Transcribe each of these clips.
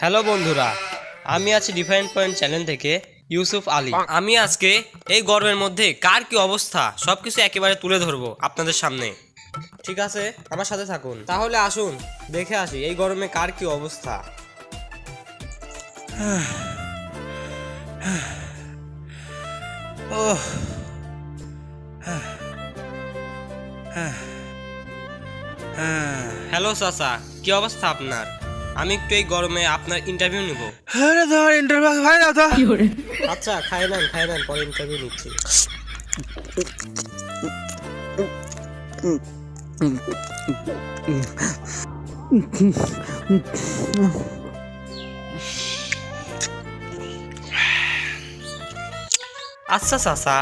Hello বন্ধুরা, আমি আছি ডিফারেন্ট পয়েন্ট চ্যানেল থেকে ইউসুফ আলী। আমি আজকে এই গরমের মধ্যে কার কি অবস্থা সবকিছু একেবারে তুলে ধরবো আপনাদের সামনে। ঠিক আছে, আমার সাথে থাকুন। তাহলে আসুন দেখে আসি এই গরমে কার কি অবস্থা। হ্যালো চাচা, কি অবস্থা আপনার? আমি একটু এই গরমে আপনার ইন্টারভিউ নিব। আচ্ছা, খাই নেন, পরে ইন্টারভিউ নিচ্ছি। আচ্ছা চাচা,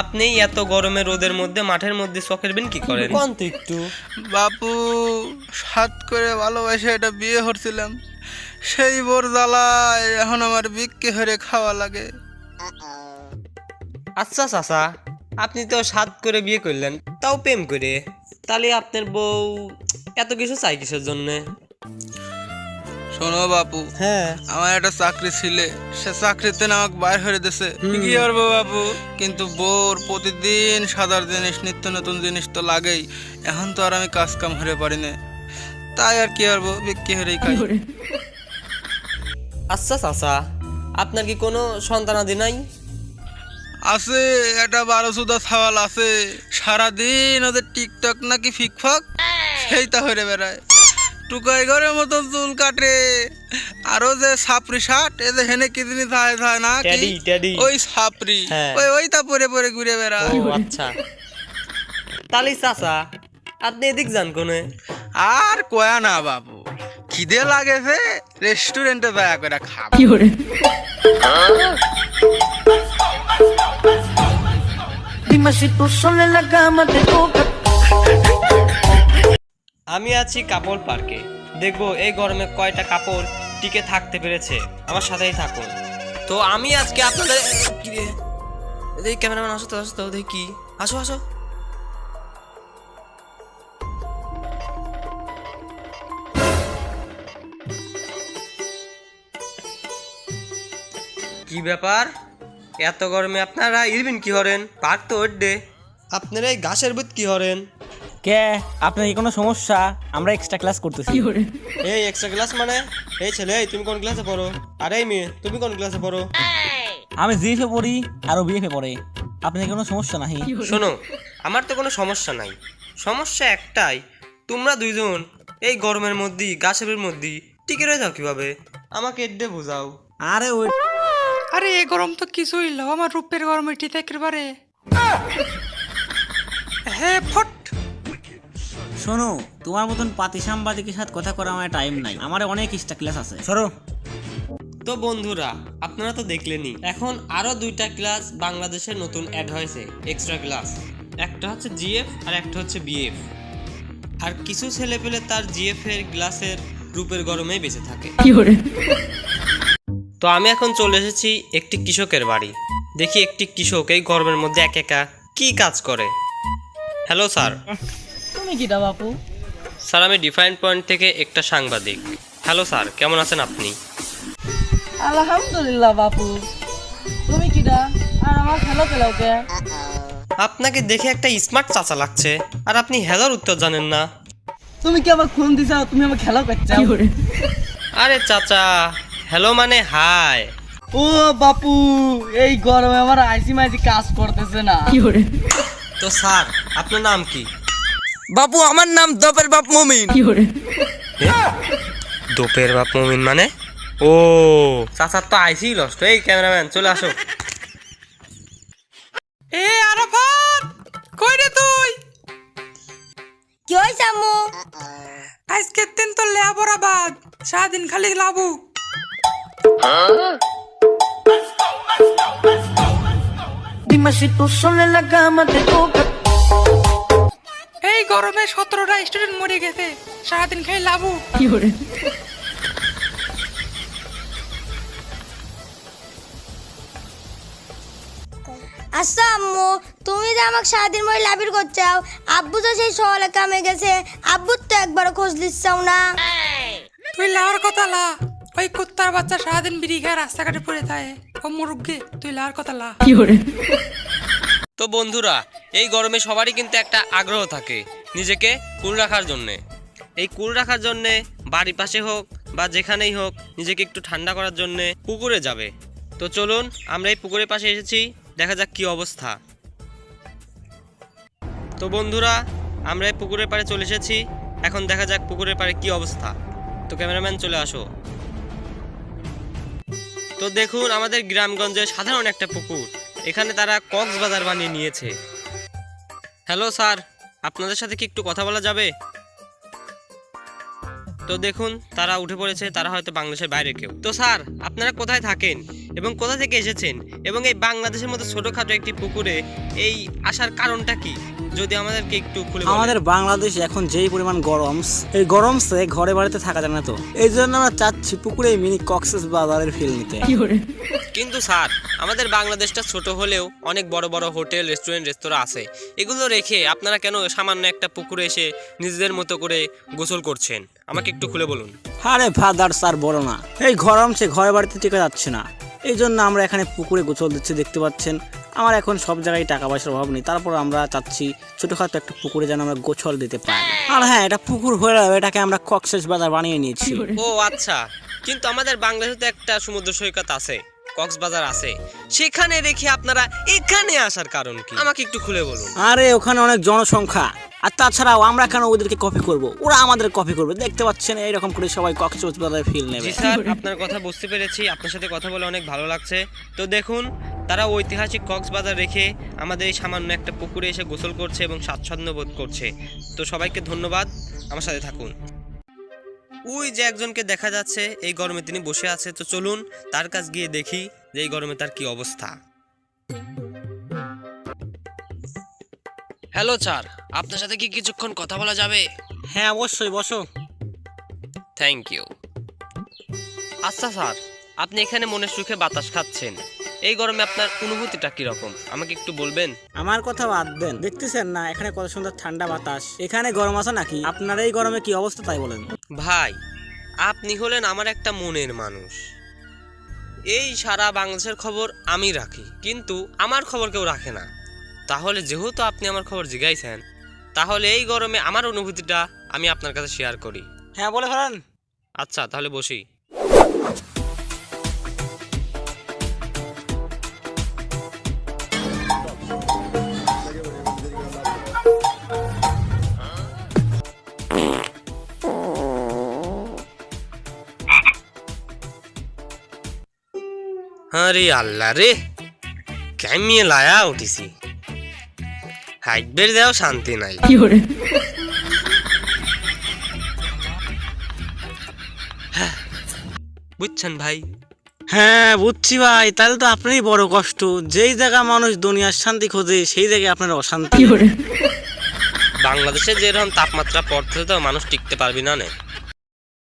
আপনি এত গরমে রোদের মধ্যে মাঠের মধ্যে চকের বিন কি করেন? কোন তো একটু। বাপু, সাত করে ভালোবাসে এটা বিয়ে করছিলাম, সেই বোর জ্বালায় এখন আমার বিক্রি হরে খাওয়া লাগে। আচ্ছা চাচা, আপনি তো সাত করে বিয়ে করলেন, তাও প্রেম করে, তাহলে আপনার বউ এত কিছু চাই কিসের জন্য? শোনো বাপু, হ্যাঁ, আমার একটা চাকরি ছিল, সে চাকরিতে না আমাকে বাইর করে দিছে। কি করবো বাপু, কিন্তু বোর প্রতিদিন সাদার জিনিস, নিত্য নতুন জিনিস তো লাগেই। এখন তো আর আমি কাজ কাম হরে পারি না, তাই আর কি করবো, বিক্রি হরেই খাই। আচ্ছা চাচা, আপনার কি কোনো সন্তানাদি নাই? আছে, একটা 12 ছাওয়াল আছে, সারাদিন ওদের টিকটক নাকি ফিকফাক সেইটা হয়ে বেড়ায়। টুকাই ঘরের মতো চুল কাটে, আরো যে সাপরি শার্ট, এ যে হেনে কি জিনিস থাকে না কি, ট্যাডি। ওই সাপরি, হ্যাঁ। ওইটা পরে পরে ঘুরে বেড়ায়। ও আচ্ছা, তাহলে চাচা আপনি এদিক যান কোনে? আর কয়া না বাবু, খিদে লাগেছে, রেস্টুরেন্টে দয়া করে খাবো। Dime si tú sola en la cama te toca. আমি আছি কাপড় পার্কে, দেখবো এই গরমে কয়টা কাপড় টিকে থাকতে পেরেছে। আমার সাথেই থাকুন। তো আমি আজকে আপনাদের কি রে, এই ক্যামেরাম্যান আসো তো দেখি কি, আসো। কি ব্যাপার, এত গরমে আপনারা ইরবিন কি হরেন? পার্ক তো ওড্ডে, আপনারা এই ঘাসের বুত কি হরেন? কে আপনার কি কোনো সমস্যা? আমরা এক্সট্রা ক্লাস করতেছি। এই এক্সট্রা ক্লাস মানে? এই ছেলে, এই তুমি কোন ক্লাসে পড়ো? আর এই মেয়ে, তুমি কোন ক্লাসে পড়ো? আমি জিএফে পড়ি আর ও বিএফে পড়ে। আপনার কোনো সমস্যা নাই? শোনো, আমার তো কোনো সমস্যা নাই, সমস্যা একটাই, তোমরা দুইজন এই গরমের মধ্যে গাছের মধ্যে টিকে রয়ে যাও কিভাবে? আমাকে এড্ডে বোঝাও। আরে ওই আরে এই গরম তো কিছুই লো, আমার রূপের গরম এটি একেবারে। হ্যাঁ ফট। শোনো, তোমার মতন পাতি সাংবাদিকের সাথে কথা করা আমার টাইম নাই, আমার অনেক এক্সট্রা ক্লাস আছে। সরো। তো বন্ধুরা, আপনারা তো দেখলেনই, এখন আরো দুইটা ক্লাস বাংলাদেশের নতুন অ্যাড হয়েছে, এক্সট্রা ক্লাস। একটা হচ্ছে জিএফ আর একটা হচ্ছে বিএফ। আর কিছু ছেলে পেলে তার জিএফ এর গ্লাসের রূপের গরমেই বেঁচে থাকে। তো আমি এখন চলে এসেছি একটি কৃষকের বাড়ি, দেখি একটি কৃষক এই গরমের মধ্যে একা কি কাজ করে। Hello sir. তুমি কিটা বাপু? স্যার, আমি ডিফারেন্ট পয়েন্ট থেকে একটা সাংবাদিক। হ্যালো স্যার, কেমন আছেন আপনি? আলহামদুলিল্লাহ বাপু। তুমি কিটা আর আমার খেলো পেলাওকে? আপনাকে দেখে একটা স্মার্ট চাচা লাগছে, আর আপনি হ্যালোর উত্তর জানেন না। তুমি কি আমার ফোন দিছাও? তুমি আমার খেলো করছাও? আরে চাচা, হ্যালো মানে হাই। ও বাপু, এই গরমে আমার আইসি মাইসি কাজ করতেছে না। তো স্যার, আপনার নাম কি? বাপু, আমার নাম দপের বাপ মুমিন। দোপের বাপ মমিন মানে? ও চাচার তো আইসি লস্ট। এই ক্যামেরাম্যান চলে আসো। এ আরাফাত, কই রে তুই? কি হয়েছে আম্মু? আজকে দিন তো লেবরা বাদ, সারাদিন খালি Labu. Dime si tú sola en la cama te toca. এই গরমে 17টা স্টুডেন্ট মরে গেছে, সারাদিন খালি লাবু। আচ্ছা আম্মু, তুমি যে আমাকে সারাদিন মরে লাভির করছাও, আব্বু তো সেই শহরে কামে গেছে, আব্বুর তো একবার খোঁজ দিচ্ছাও না। তুই লাওয়ার কথা লা, ওই কুত্তার বাচ্চা সারাদিন বিড়ি খায় রাস্তাঘাটে পড়ে থাকে। ও মুরুগ্গে তুই লার কথা লা। তো বন্ধুরা, এই গরমে সবারই কিন্তু একটা আগ্রহ থাকে নিজেকে কুল রাখার জন্যে। এই কুল রাখার জন্যে বাড়ির পাশে হোক বা যেখানেই হোক নিজেকে একটু ঠান্ডা করার জন্যে পুকুরে যাবে। তো চলুন আমরা এই পুকুরের পাশে এসেছি, দেখা যাক কি অবস্থা। তো বন্ধুরা, আমরা এই পুকুরের পাড়ে চলে এসেছি, এখন দেখা যাক পুকুরের পাড়ে কি অবস্থা। তো ক্যামেরাম্যান চলে আসো। তো দেখুন আমাদের গ্রামগঞ্জের সাধারণ একটা পুকুর, এখানে তারা কক্সবাজার বানিয়ে নিয়েছে। হ্যালো স্যার, আপনাদের সাথে কি একটু কথা বলা যাবে? তো দেখুন তারা উঠে পড়েছে, তারা হয়তো বাংলাদেশের বাইরে কেউ। তো স্যার, আপনারা কোথায় থাকেন এবং কোথা থেকে এসেছেন এবং এই বাংলাদেশের মতো ছোটখাটো একটি পুকুরে এই আসার কারণটা কি, যদি আমাদেরকে একটু খুলে বলেন। আমাদের বাংলাদেশ এখন যেই পরিমাণ গরম, এই গরমসে ঘরে বাড়িতে থাকা যায় না, তো এই জন্য আমরা চাচ্ছি পুকুরে মিনি কক্সবাজারের ফিল নিতে। কিন্তু স্যার, আমাদের বাংলাদেশটা ছোট হলেও অনেক বড় বড় হোটেল, রেস্টুরেন্ট, রেস্তোরাঁ আছে। এগুলো রেখে আপনারা কেন সামান্য একটা পুকুরে এসে নিজেদের মতো করে গোসল করছেন, আমাকে একটু খুলে বলুন। আরে ফাদার স্যার বলো না, এই গরমসে ঘরে বাড়িতে টিকে যাচ্ছে না, এই জন্য আমরা এখানে পুকুরে গোসল দিচ্ছি। দেখতে পাচ্ছেন আমার এখন সব জায়গায় টাকা পয়সার অভাব নেই, তারপর আমরা চাচ্ছি ছোটখাটো একটা পুকুরে যেন আমরা গোসল দিতে পারি। আর হ্যাঁ, এটা পুকুর হয়ে যাবে, এটাকে আমরা কক্সবাজার বানিয়ে নিয়েছি। ও আচ্ছা, কিন্তু আমাদের বাংলাদেশে তো একটা সমুদ্র সৈকত আছে, কক্সবাজার আছে, সেখানে রেখে আপনারা এখানে আসার কারণ কি, আমাকে একটু খুলে বলুন। আরে ওখানে অনেক জনসংখ্যা, আর তাছাড়াও আমরা কেন ওদেরকে কপি করব, ওরা আমাদের কপি করবে। দেখতে পাচ্ছেন এইরকম করে সবাই কক্সবাজারের ফিল নেবে। জি স্যার, আপনার কথা বুঝতে পেরেছি, আপনার সাথে কথা বলে অনেক ভালো লাগছে। তো দেখুন তারা ঐতিহাসিক কক্সবাজার রেখে আমাদের এই সামান্য একটা পুকুরে এসে গোসল করছে এবং স্বাচ্ছন্দ্য বোধ করছে। তো সবাইকে ধন্যবাদ, আমার সাথে থাকুন। ওই যে একজনকে দেখা যাচ্ছে এই গরমে তিনি বসে আছে, তো চলুন তার কাছে গিয়ে দেখি যে এই গরমে তার কি অবস্থা। হ্যালো স্যার, আপনার সাথে কি কিছুক্ষণ কথা বলা যাবে? হ্যাঁ অবশ্যই, বসো। Thank you. আচ্ছা স্যার, আপনি এখানে মনের সুখে বাতাস খাচ্ছেন, এই গরমে আপনার অনুভূতিটা কিরকম আমাকে একটু বলবেন? আমার কথা বাদ দেন, দেখতেছেন না এখানে কত সুন্দর ঠান্ডা বাতাস, এখানে গরম আছে নাকি? আপনার এই গরমে কি অবস্থা তাই বলেন। ভাই, আপনি হলেন আমার একটা মনের মানুষ। এই সারা বাংলাদেশের খবর আমি রাখি, কিন্তু আমার খবর কেউ রাখে না। তাহলে যেহেতু আপনি আমার খবর জিজ্ঞাইছেন, তাহলে এই গরমে আমার অনুভূতিটা আমি আপনার কাছে শেয়ার করি। হ্যাঁ বলে ফেলেন। আচ্ছা তাহলে বসি। আরে আল্লাহ রে, কেমিয়ে লায়া উঠিছি, হাইটবের দেও শান্তি নাই। বুঝছেন ভাই? হ্যাঁ বুঝছি ভাই, তাহলে তো আপনারই বড় কষ্ট। যেই জায়গা মানুষ দুনিয়ার শান্তি খোঁজে সেই জায়গায় আপনার অশান্তি। বাংলাদেশে যেরকম তাপমাত্রা পড়তেছে তো মানুষ টিকতে পারবি না।